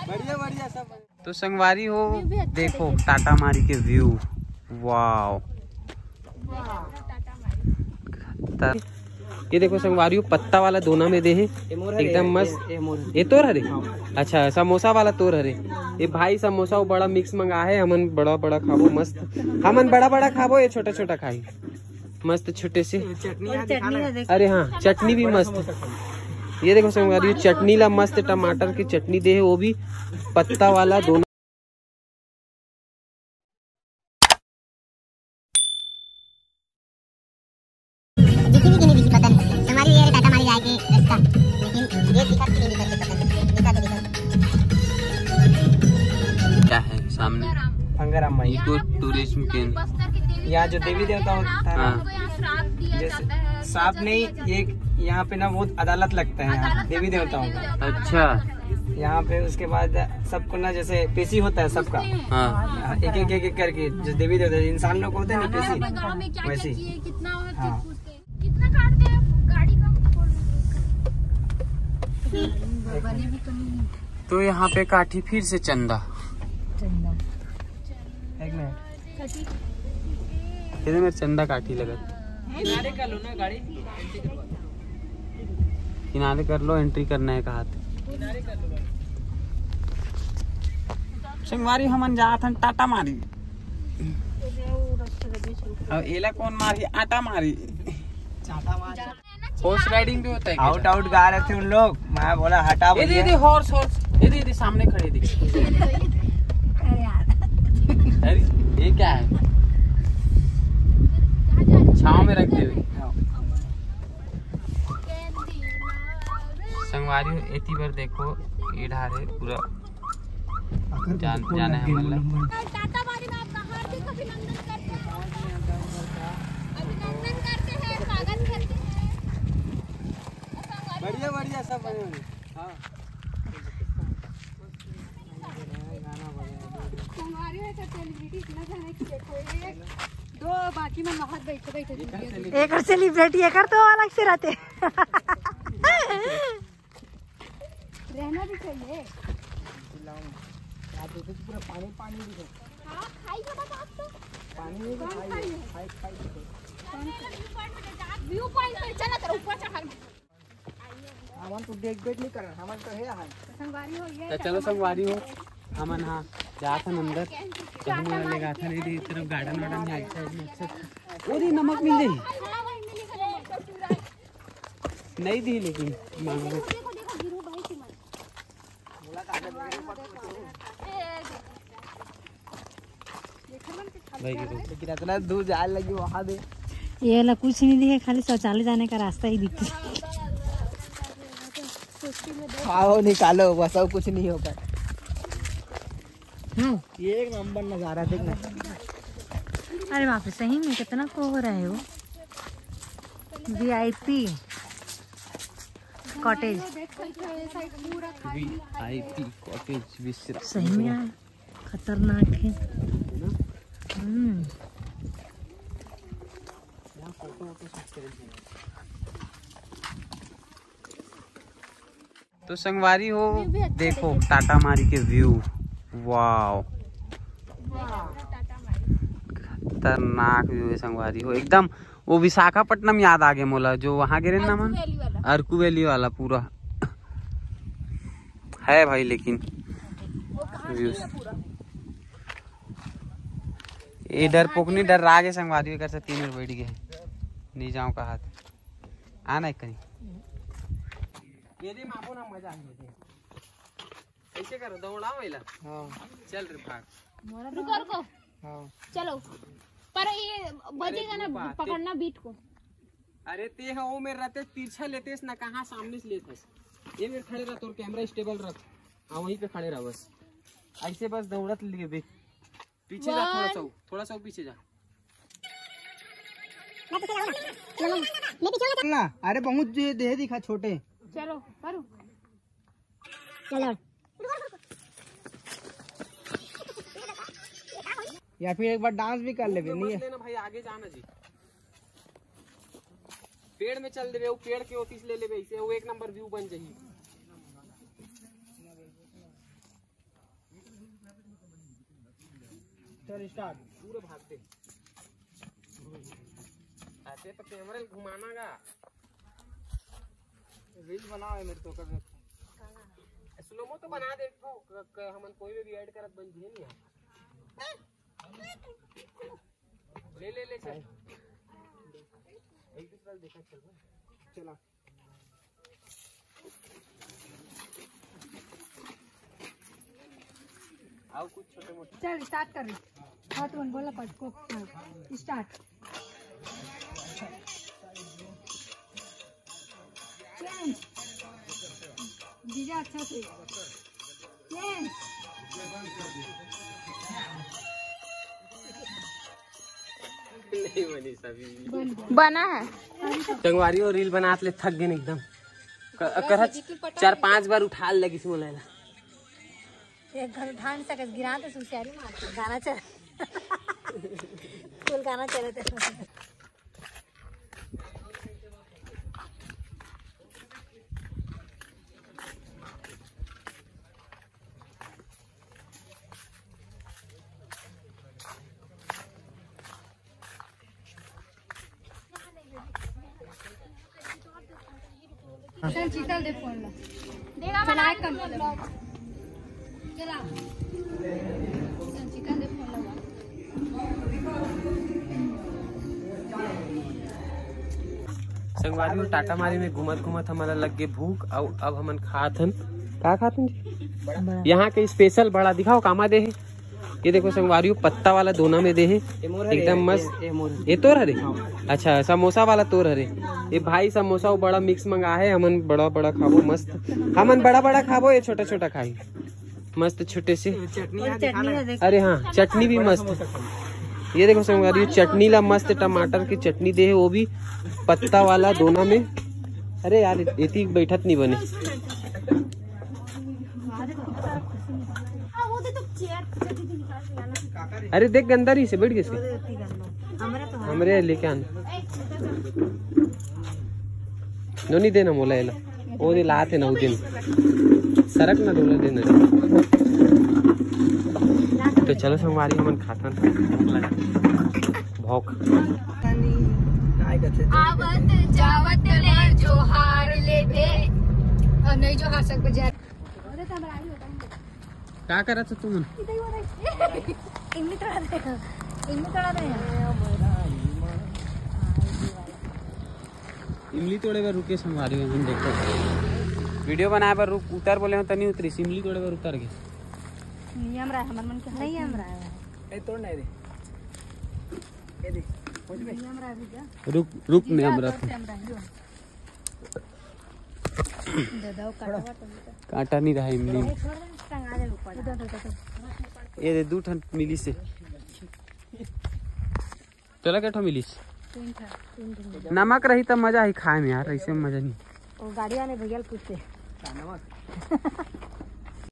बढ़िया बढ़िया सब। तो संगवारी हो देखो टाटा मारी के व्यू, वाव। ये देखो संगवारी हो पत्ता वाला दोना में दे है एकदम मस्त। ये तोर हरे, अच्छा समोसा वाला तोर हरे। ये भाई समोसा वो बड़ा मिक्स मंगा है, हमन बड़ा बड़ा खाबो मस्त। हमन बड़ा बड़ा खाबो, ये छोटा छोटा खाई मस्त छोटे से। अरे हाँ चटनी भी मस्त। ये देखो संगवारी हो चटनी ला मस्त टमाटर की चटनी दे है, वो भी पत्ता वाला दोना। क्या है सामने? अंगाराम माई इको टूरिज्म केंद्र। यहाँ जो देवी देवता होता है जैसे साफ नहीं, ये यहाँ पे ना बहुत अदालत लगता है यहाँ देवी देवताओं का। अच्छा यहाँ पे उसके बाद सबको ना जैसे पेशी होता है सबका। हाँ एक एक एक करके जो देवी देवता इंसान लोग होते हैं ना पेशी वैसे। हाँ तो यहाँ पे काठी फिर से चंदा। एक मिनट, इधर मेरे चंदा काठी लगा। किनारे कर लो ना गाड़ी, किनारे कर लो, एंट्री करना है कहा थे। संगवारी हमन जात हन टाटा मारी। अब एला कौन मारी? आटा मारी। हॉर्स राइडिंग भी होता है। आउट आउट गा रहे थे उन लोग, मैं बोला हटा ये हॉर्स हॉर्स ये सामने खड़े दिख। अरे ये क्या है? छाव में रख दे। संगवारी एती बार देखो ये ढारे पूरा जाना है मतलब। बढ़िया बढ़िया सब बने हुए। हाँ दो बाकी में महत बैठे बैठे एक और सेलिब्रिटी एक और तो अलग से रहते रहना भी चाहिए। पूरा पानी पानी भी हाँ खाई का बता आप तो पानी खाई व्यू पॉइंट पर चला कर ऊपर चढ़। हमन तो देख नहीं कर, हमन तो है हां संगवारी हो ये। तो चलो संगवारी हो हमन हाँ जात हन अंदर चढ़ने वाले गाथ हन। इधर तरफ गार्डन वार्डन है साइड में। अच्छा ओरी नमक मिल जाई नहीं दी लेकिन मांगो भाई के कितना दूर जाने लगी वहां दे। ये ला कुछ नहीं दिखे, खाली शौचालय जाने का रास्ता ही दिखता। खाओ निकालो बस, सब कुछ नहीं होगा। ये एक नंबर नजारा देखना। अरे बाप रे सही में कितना को हो रहा है वो। VIP कॉटेज, VIP कॉटेज विश्राम सही में यार खतरनाक है। तो संगवारी हो देखो टाटा मारी के व्यू, वाव खतरनाक व्यू है संगवारी हो एकदम। वो विशाखापट्टनम याद आ गया मोला, जो वहाँ गिरे ना मन अर्कू वैली वाला पूरा है भाई। लेकिन ये डर पोकनी डर रहा है संगवारी कर से 3 मिनट बैठ गए नहीं जाऊँ कहा आना एक कहीं। मापो ना मजा ऐसे करो दौड़ाओ इला। हाँ चल रे भाग रुको रुको। हाँ चलो पर ये बजेगा ना पकड़ना बीट को। अरे ते है वो मेरे रहते तिरछा लेते ना कहाँ सामने से लेते ये मेरे खड़े रह, तोर कैमरा स्टेबल रख। हाँ वहीं पे खड़े रह बस ऐसे बस दौड़त लिए देख पीछे जा थोड़ा सा पीछे जा ना। अरे बहुत देह दिखा छोटे। चलो करो चलो या फिर एक बार डांस भी कर ले। नहीं लेना भाई आगे जाना जी। पेड़ में चल देवे, वो पेड़ के ऑफिस ले लेवे, इसे वो 1 नंबर व्यू बन जाही। चल स्टार्ट। पूरे भागते ऐसे तो कैमरा घुमाना गा। रील बनाओ मेरे तो कर स्लोमो तो बना दे हमन कोई भी ऐड करत बन जी नहीं। ले ले ले चल एक दूसरा देखा चल चला। आओ कुछ छोटे मोटे चल स्टार्ट कर रही। हाँ तुम बोला पटको स्टार्ट। जीजा अच्छा से नहीं बनी सभी बना है। संगवारी और रील बनात ले थक गए एकदम। कर 4-5 बार उठा लगी इसमें लेला। एक घर उठा नहीं सके गिरा तो सुसियारी मारते गाना चल फुल गाना चले थे। चल चीतल दे फोन ला चला कम चला चल चीतल दे फोन ला। संगवारी और टाटा मारी में घूमत घूमत हमारा लग गए भूख। अब हमन खाथन का खाथन जी यहाँ के स्पेशल बड़ा दिखाओ कामा दे है। ये देखो संगवारी पत्ता वाला दोना में दे है एकदम मस्त। ये तोर हरे अच्छा समोसा वाला तोर हरे। ये भाई समोसा वो बड़ा मिक्स मंगा है। हमन बड़ा बड़ा खाबो मस्त। हमन बड़ा बड़ा खाबो ये छोटा छोटा खाई मस्त छोटे से। अरे हाँ चटनी भी मस्त। ये देखो संगवारी चटनी ला मस्त टमाटर की चटनी दे है वो भी पत्ता वाला दोना में। अरे यार इतनी बैठत नहीं बने। अरे देख गंदर ही से बैठ गए हमरे लेके आना नहीं देना मोला एला वो दे लाते ना दिन सरक ना दोला देना। तो चलो संगवारी हमन खाता भौक आवत जावत ले जोहार लेते और नहीं जो हाथ सकते जा क्या करा था तुम इमली तोड़ा दे इमली तोड़े बार रुके संगवारी में देखो वीडियो बनाए बार रुक उतर बोले तो नहीं उतरी इमली तोड़े बार उतर गए। नियम रहा हमर मन के नहीं हम रहा ए तोड़ नहीं दे ए दे नियम रहा भी जा रुक नहीं हम रहा दे दो काटा नहीं रहा इमली में। टंगा दे ऊपर ये दे 2 ठन मिली से तोला क्या मिली 3 था नमक रही तब मजा ही खाए में यार ऐसे में मजा नहीं। वो गाड़ी वाले भैया पूछते नमक